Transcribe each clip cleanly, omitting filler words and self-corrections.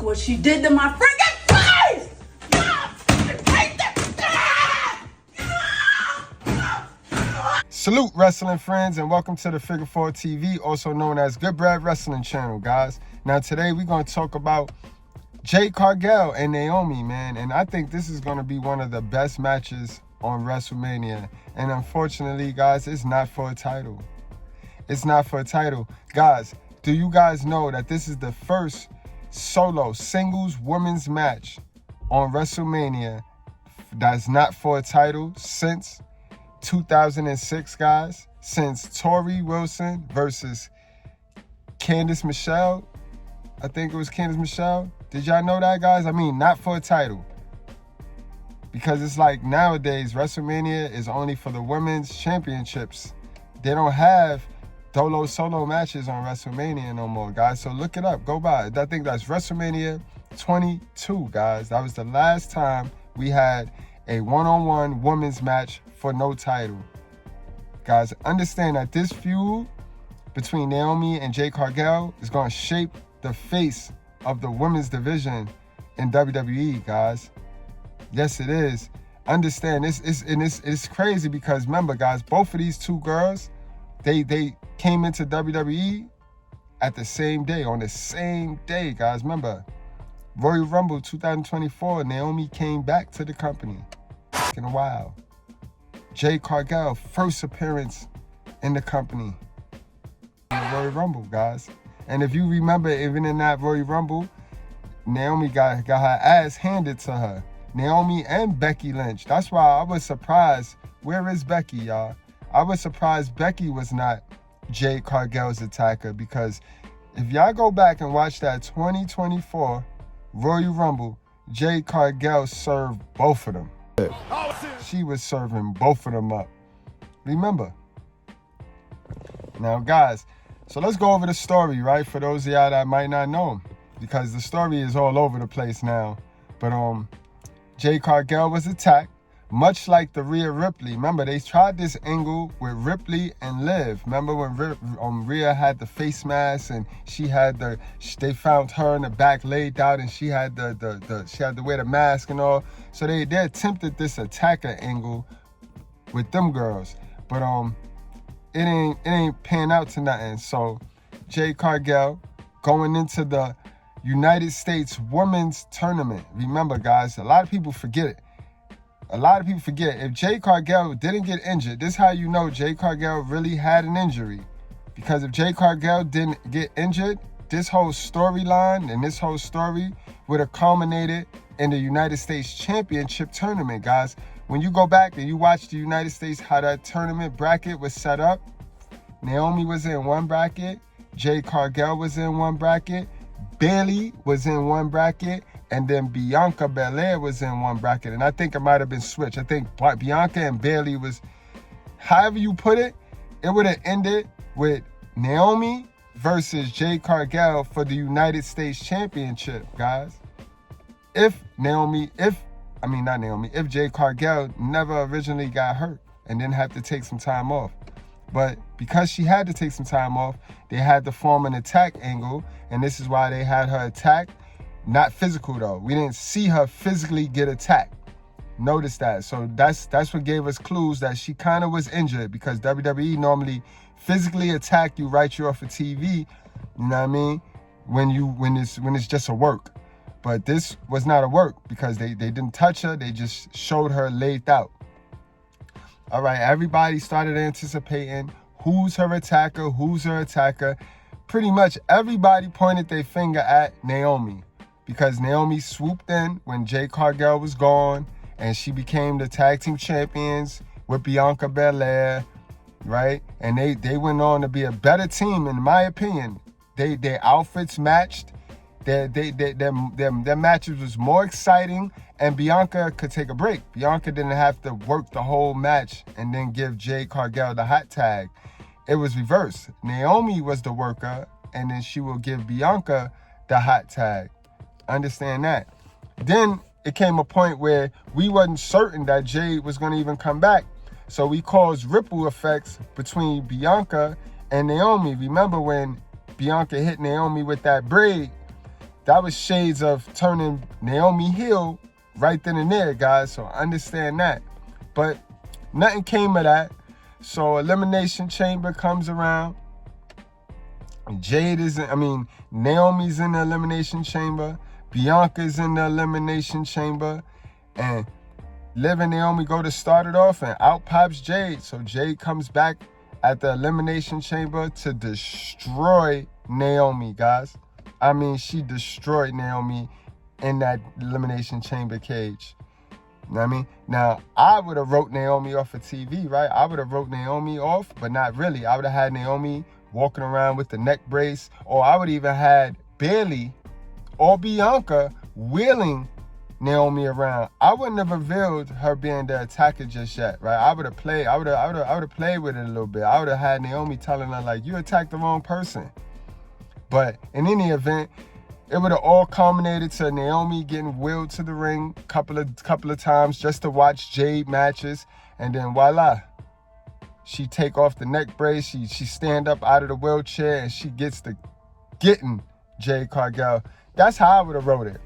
Look what she did to my freaking face! Salute, wrestling friends, and welcome to the Figure 4 TV, also known as Goodbread Wrestling Channel, guys. Now, today we're going to talk about Jade Cargill and Naomi, man. And I think this is going to be one of the best matches on WrestleMania. And unfortunately, guys, it's not for a title. It's not for a title. Guys, do you guys know that this is the first solo singles women's match on WrestleMania that's not for a title since 2006, guys? Since Tori Wilson versus Candice Michelle. I think it was Candice Michelle. Did y'all know that, guys? I mean, not for a title. Because it's like nowadays, WrestleMania is only for the women's championships. They don't have solo matches on WrestleMania no more, guys. So look it up. Go by it. I think that's WrestleMania 22, guys. That was the last time we had a one-on-one women's match for no title. Guys, understand that this feud between Naomi and Jade Cargill is going to shape the face of the women's division in WWE, guys. Yes, it is. Understand this it's crazy because remember, guys, both of these two girls, they came into WWE at the same day, on the same day, guys. Remember, Royal Rumble 2024, Naomi came back to the company in a while. Jade Cargill, first appearance in the company in the Royal Rumble, guys. And if you remember, even in that Royal Rumble, Naomi got her ass handed to her. Naomi and Becky Lynch. That's why I was surprised. Where is Becky, y'all? I was surprised Becky was not Jade Cargill's attacker, because if y'all go back and watch that 2024 Royal Rumble, Jade Cargill served both of them. She was serving both of them up. Remember. Now, guys, so let's go over the story, right? For those of y'all that might not know, because the story is all over the place now. But Jade Cargill was attacked, much like the Rhea Ripley. Remember, they tried this angle with Ripley and Liv. Remember when Rhea had the face mask and she had they found her in the back laid out and she had she had to wear the mask and all. So they attempted this attacker angle with them girls, but it ain't pan out to nothing. So Jade Cargill going into the United States Women's Tournament. Remember, guys, a lot of people forget it. A lot of people forget. If Jade Cargill didn't get injured, this is how you know Jade Cargill really had an injury. Because if Jade Cargill didn't get injured, this whole storyline and this whole story would have culminated in the United States Championship Tournament, guys. When you go back and you watch the United States, how that tournament bracket was set up, Naomi was in one bracket, Jade Cargill was in one bracket, Bayley was in one bracket, and then Bianca Belair was in one bracket. And I think it might have been switched. I think Bianca and Bayley was, however you put it, it would have ended with Naomi versus Jade Cargill for the United States Championship, guys. If Jade Cargill never originally got hurt and didn't have to take some time off. But because she had to take some time off, they had to form an attack angle, and this is why they had her attack. Not physical, though. We didn't see her physically get attacked. Notice that. So that's what gave us clues that she kind of was injured, because WWE normally physically attack you, write you off of TV, you know what I mean, when it's just a work. But this was not a work because they didn't touch her. They just showed her laid out. All right, everybody started anticipating who's her attacker. Pretty much everybody pointed their finger at Naomi, because Naomi swooped in when Jade Cargill was gone and she became the tag team champions with Bianca Belair, right? And they went on to be a better team, in my opinion. Their outfits matched. Their matches was more exciting, and Bianca could take a break. Bianca didn't have to work the whole match and then give Jade Cargill the hot tag. It was reversed. Naomi was the worker, and then she will give Bianca the hot tag. Understand that. Then it came a point where we wasn't certain that Jade was going to even come back. So we caused ripple effects between Bianca and Naomi. Remember when Bianca hit Naomi with that braid that was shades of turning Naomi heel right then and there, guys. So understand that. But nothing came of that. So Elimination Chamber comes around. Naomi's in the Elimination Chamber. Bianca's in the Elimination Chamber. And Liv and Naomi go to start it off, and out pops Jade. So Jade comes back at the Elimination Chamber to destroy Naomi, guys. I mean, she destroyed Naomi in that Elimination Chamber cage. You know what I mean? Now, I would have wrote Naomi off of TV, right? I would have wrote Naomi off, but not really. I would have had Naomi walking around with the neck brace, or I would even had Bayley or Bianca wheeling Naomi around. I wouldn't have revealed her being the attacker just yet, right? I would have played with it a little bit. I would have had Naomi telling her, like, you attacked the wrong person. But in any event, it would have all culminated to Naomi getting wheeled to the ring a couple of times just to watch Jade matches, and then voila, she take off the neck brace, she stand up out of the wheelchair, and she gets to getting Jade Cargill. That's how I would have wrote it.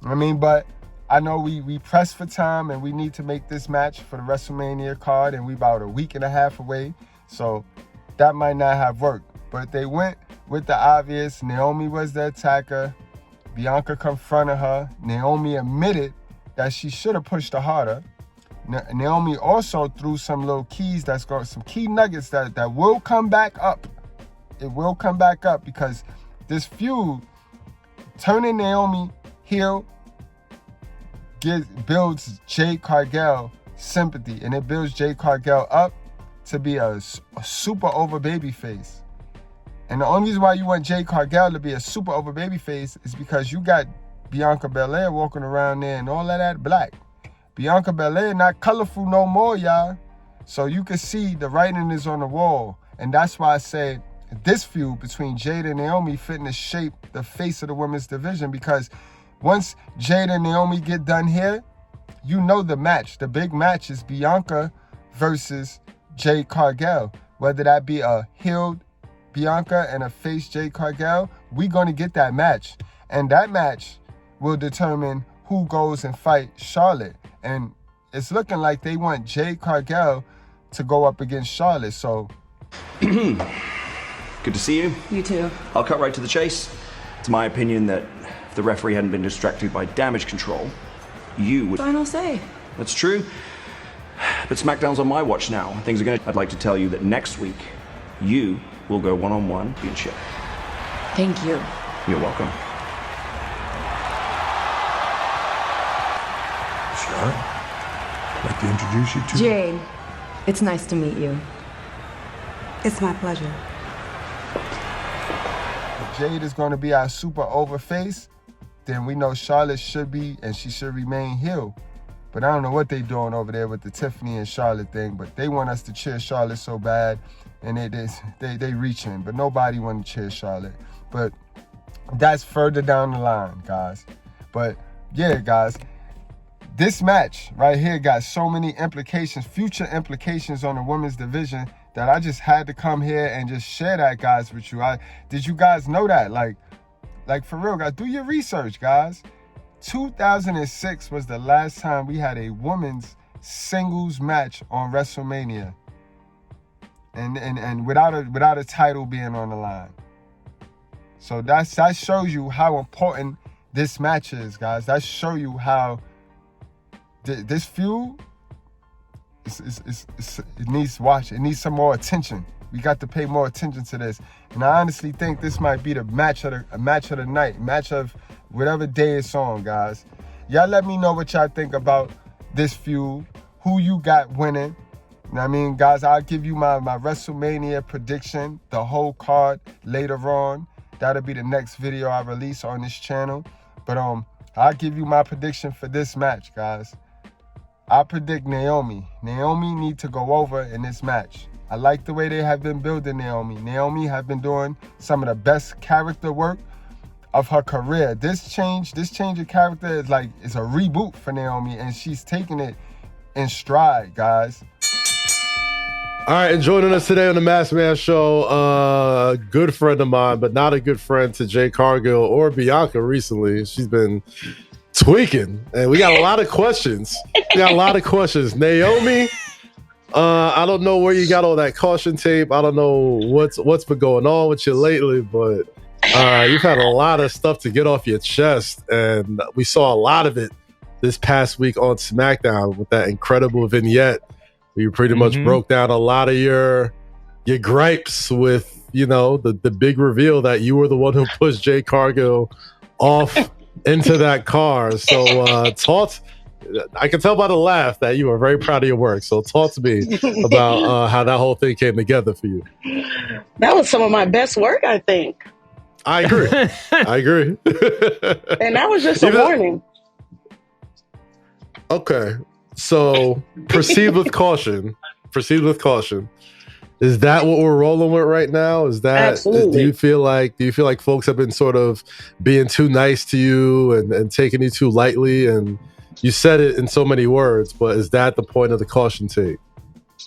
I mean, but I know we press for time, and we need to make this match for the WrestleMania card, and we about a week and a half away, so that might not have worked. But they went with the obvious. Naomi was the attacker. Bianca confronted her. Naomi admitted that she should have pushed her harder. Naomi also threw some little keys some key nuggets that will come back up. It will come back up, because this feud, turning Naomi heel, builds Jade Cargill sympathy, and it builds Jade Cargill up to be a super over babyface. And the only reason why you want Jade Cargill to be a super over babyface is because you got Bianca Belair walking around there and all of that black. Bianca Belair not colorful no more, y'all. So you can see the writing is on the wall. And that's why I said this feud between Jade and Naomi fitting to shape the face of the women's division, because once Jade and Naomi get done here, you know the match. The big match is Bianca versus Jade Cargill. Whether that be a healed Bianca and a face Jade Cargill, we're going to get that match. And that match will determine who goes and fight Charlotte. And it's looking like they want Jade Cargill to go up against Charlotte. So good to see you. You too. I'll cut right to the chase. It's my opinion that if the referee hadn't been distracted by damage control, you would... Final say. That's true. But SmackDown's on my watch now. Things are going to... I'd like to tell you that next week, you will go one-on-one championship. Thank you. You're welcome. Charlotte, I'd like to introduce you to... Jade, it's nice to meet you. It's my pleasure. If Jade is going to be our super over face, then we know Charlotte should be, and she should remain heel. But I don't know what they doing over there with the Tiffany and Charlotte thing, but they want us to cheer Charlotte so bad, and they reaching, but nobody want to cheer Charlotte. But that's further down the line, guys. But yeah, guys, this match right here got so many implications, future implications on the women's division, that I just had to come here and just share that, guys, with you. Did you guys know that? Like for real, guys, do your research, guys. 2006 was the last time we had a women's singles match on WrestleMania, and without a title being on the line. So that shows you how important this match is, guys. That shows you how this feud it needs watch. It needs some more attention. We got to pay more attention to this. And I honestly think this might be the match of the night, match of whatever day it's on, guys. Y'all let me know what y'all think about this feud, who you got winning. You know what I mean, guys, I'll give you my WrestleMania prediction, the whole card later on. That'll be the next video I release on this channel. But I'll give you my prediction for this match, guys. I predict Naomi. Naomi need to go over in this match. I like the way they have been building Naomi. Naomi have been doing some of the best character work of her career. This change of character is a reboot for Naomi, and she's taking it in stride, guys. All right, and joining us today on the Masked Man Show, a good friend of mine, but not a good friend to Jade Cargill or Bianca recently. She's been tweaking, and we got a lot of questions. Naomi, I don't know where you got all that caution tape. I don't know what's been going on with you lately, but you've had a lot of stuff to get off your chest, and we saw a lot of it this past week on SmackDown with that incredible vignette. You pretty much broke down a lot of your gripes with, the big reveal that you were the one who pushed Jade Cargill off into that car. So I can tell by the laugh that you were very proud of your work. So talk to me about how that whole thing came together for you. That was some of my best work, I think. I agree. And that was just a warning. Okay. So proceed with caution. Is that what we're rolling with right now? Absolutely. Do you feel like folks have been sort of being too nice to you and taking you too lightly? And you said it in so many words, but is that the point of the caution tape?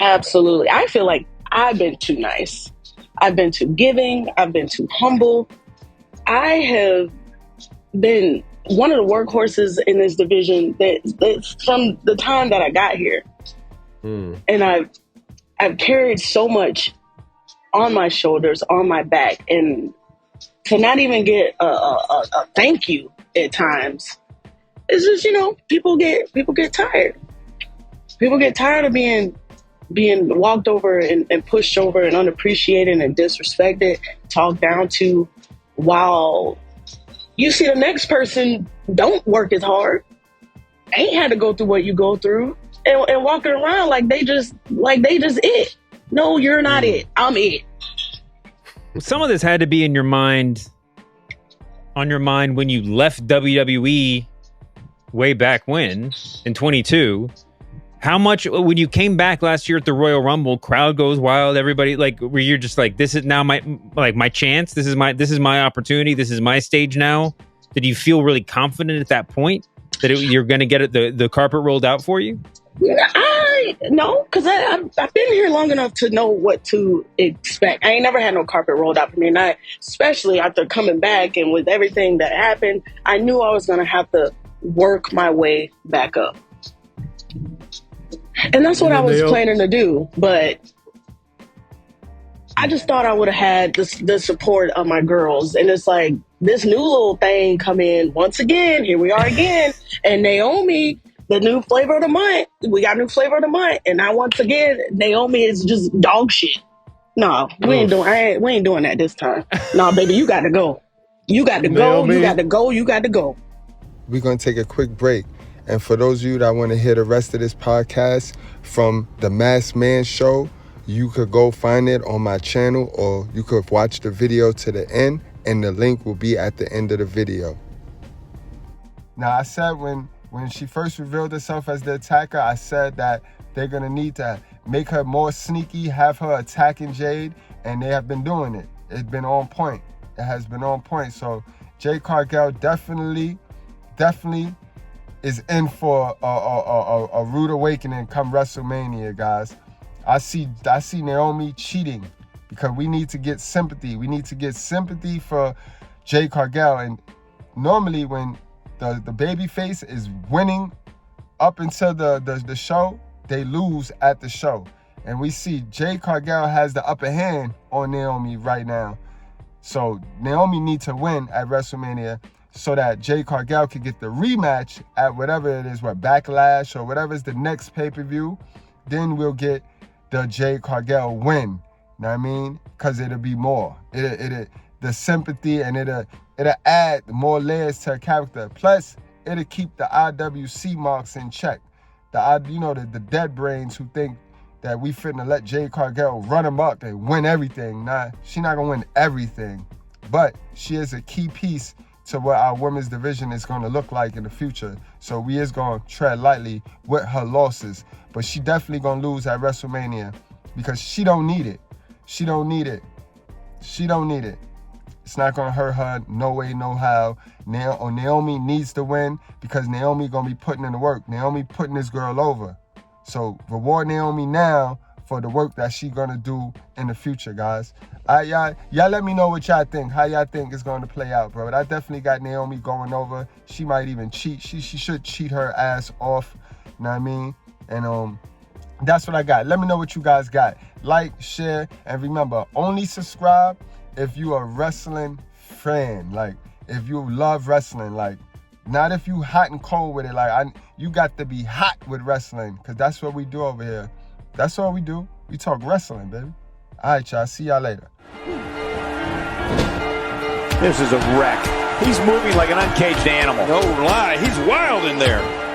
Absolutely. I feel like I've been too nice. I've been too giving. I've been too humble. I have been one of the workhorses in this division that's from the time that I got here. And I've carried so much on my shoulders, on my back, and to not even get a thank you at times, it's just, people get tired. People get tired of being walked over and pushed over and unappreciated and disrespected, talked down to, while you see the next person don't work as hard, ain't had to go through what you go through, and walking around like they just it. No, you're not it. I'm it. Some of this had to be on your mind when you left WWE way back when, in 22. How much, when you came back last year at the Royal Rumble, crowd goes wild, everybody, like, where you're just like, this is now my chance, this is my opportunity, this is my stage now. Did you feel really confident at that point that you're going to get the carpet rolled out for you? No, because I've been here long enough to know what to expect. I ain't never had no carpet rolled out for me, and especially after coming back and with everything that happened, I knew I was going to have to work my way back up. And that's what I was planning to do, but I just thought I would have had the support of my girls. And it's like this new little thing come in once again. Here we are again. And Naomi, the new flavor of the month. We got new flavor of the month. And now once again, Naomi is just dog shit. No, we ain't doing that this time. No, baby, you got to go. You got to go. Naomi. You got to go. You got to go. We're going to take a quick break. And for those of you that want to hear the rest of this podcast from the Masked Man Show, you could go find it on my channel, or you could watch the video to the end, and the link will be at the end of the video. Now, I said when she first revealed herself as the attacker, I said that they're going to need to make her more sneaky, have her attacking Jade, and they have been doing it. It's been on point. It has been on point. So Jade Cargill definitely is in for a rude awakening come WrestleMania, guys. I see Naomi cheating because we need to get sympathy. We need to get sympathy for Jade Cargill. And normally when the baby face is winning up until the show, they lose at the show. And we see Jade Cargill has the upper hand on Naomi right now. So Naomi needs to win at WrestleMania so that Jade Cargill can get the rematch at whatever it is, Backlash or whatever is the next pay-per-view. Then we'll get the Jade Cargill win. You know what I mean? Because it'll be more. It'll the sympathy, and it'll add more layers to her character. Plus, it'll keep the IWC marks in check. The dead brains who think that we finna let Jade Cargill run amok and win everything. Nah, she not gonna win everything. But she is a key piece to what our women's division is going to look like in the future. So we is going to tread lightly with her losses. But she definitely going to lose at WrestleMania because she don't need it. She don't need it. She don't need it. It's not going to hurt her no way, no how. Naomi needs to win because Naomi going to be putting in the work. Naomi putting this girl over. So reward Naomi now for the work that she gonna do in the future, guys. All right, y'all let me know what y'all think. How y'all think it's gonna play out, bro? But I definitely got Naomi going over. She might even cheat. She should cheat her ass off. You know what I mean? And that's what I got. Let me know what you guys got. Like, share, and remember, only subscribe if you a wrestling fan. Like, if you love wrestling, like, not if you hot and cold with it. Like, you got to be hot with wrestling, because that's what we do over here. That's all we do. We talk wrestling, baby. All right, y'all. See y'all later. This is a wreck. He's moving like an uncaged animal. No lie, he's wild in there.